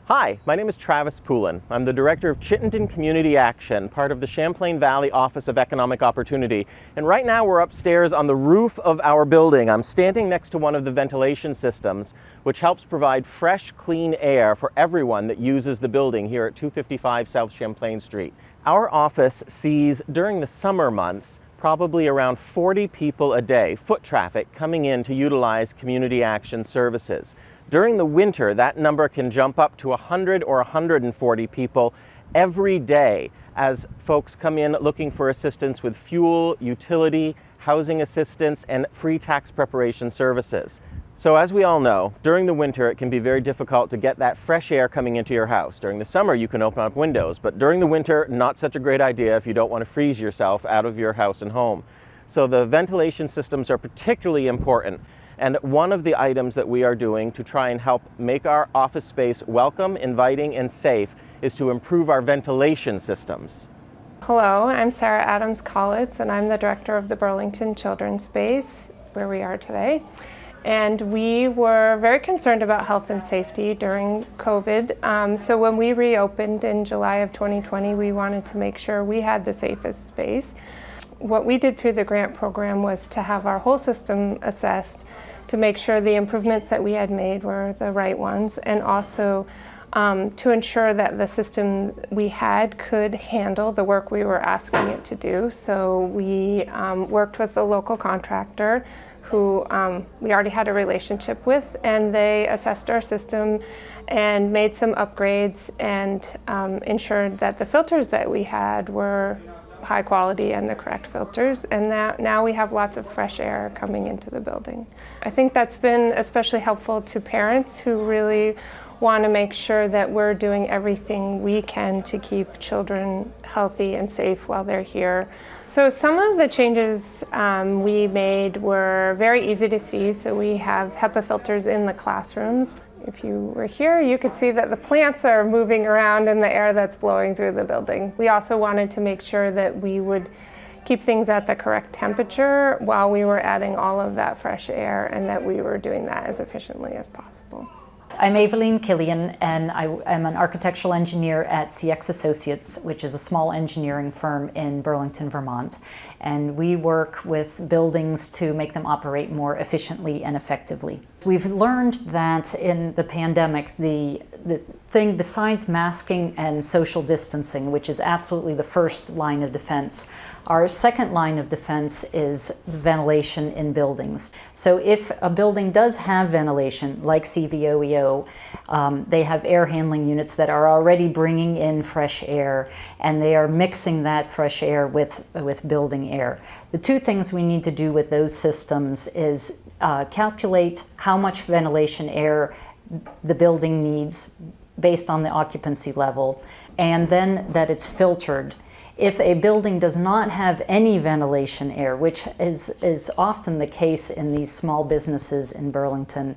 Hi, my name is Travis Poulin. I'm the Director of Chittenden Community Action, part of the Champlain Valley Office of Economic Opportunity. And right now we're upstairs on the roof of our building. I'm standing next to one of the ventilation systems, which helps provide fresh, clean air for everyone that uses the building here at 255 South Champlain Street. Our office sees, during the summer months, probably around 40 people a day, foot traffic, coming in to utilize community action services. During the winter, that number can jump up to 100 or 140 people every day as folks come in looking for assistance with fuel, utility, housing assistance, and free tax preparation services. So as we all know, during the winter it can be very difficult to get that fresh air coming into your house. During the summer you can open up windows, but during the winter, not such a great idea if you don't want to freeze yourself out of your house and home. So the ventilation systems are particularly important. And one of the items that we are doing to try and help make our office space welcome, inviting, and safe is to improve our ventilation systems. Hello, I'm Sarah Adams-Collitz, and I'm the director of the Burlington Children's Space, where we are today. And we were very concerned about health and safety during COVID. So when we reopened in July of 2020, we wanted to make sure we had the safest space. What we did through the grant program was to have our whole system assessed to make sure the improvements that we had made were the right ones, and also to ensure that the system we had could handle the work we were asking it to do. So we worked with a local contractor who we already had a relationship with, and they assessed our system and made some upgrades and ensured that the filters that we had were high quality and the correct filters, and that now we have lots of fresh air coming into the building. I think that's been especially helpful to parents who really want to make sure that we're doing everything we can to keep children healthy and safe while they're here. So some of the changes we made were very easy to see. So we have HEPA filters in the classrooms. If you were here, you could see that the plants are moving around in the air that's blowing through the building. We also wanted to make sure that we would keep things at the correct temperature while we were adding all of that fresh air, and that we were doing that as efficiently as possible. I'm Eveline Killian, and I am an architectural engineer at CX Associates, which is a small engineering firm in Burlington, Vermont. And we work with buildings to make them operate more efficiently and effectively. We've learned that in the pandemic, the thing besides masking and social distancing, which is absolutely the first line of defense, our second line of defense is ventilation in buildings. So if a building does have ventilation, like CVOEO, they have air handling units that are already bringing in fresh air, and they are mixing that fresh air with building air. The two things we need to do with those systems is calculate how much ventilation air the building needs based on the occupancy level, and then that it's filtered. If a building does not have any ventilation air, which is often the case in these small businesses in Burlington,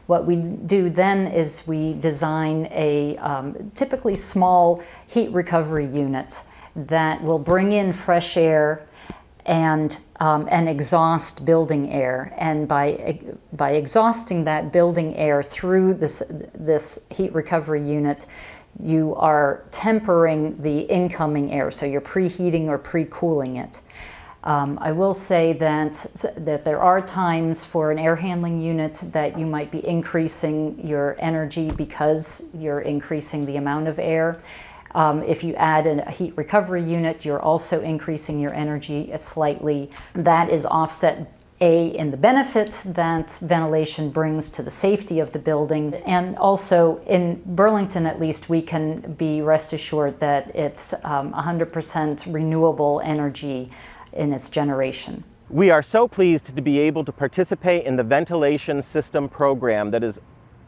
what we do then is we design a typically small heat recovery unit that will bring in fresh air and exhaust building air. And by exhausting that building air through this heat recovery unit, you are tempering the incoming air, so you're preheating or pre-cooling it. I will say that there are times for an air handling unit that you might be increasing your energy because you're increasing the amount of air. If you add a heat recovery unit, you're also increasing your energy slightly. That is offset in the benefit that ventilation brings to the safety of the building. And also in Burlington, at least, we can be rest assured that it's 100% renewable energy in its generation. We are so pleased to be able to participate in the ventilation system program that is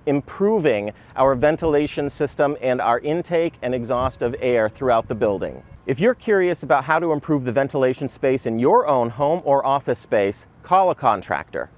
improving our ventilation system and our intake and exhaust of air throughout the building. If you're curious about how to improve the ventilation space in your own home or office space, call a contractor.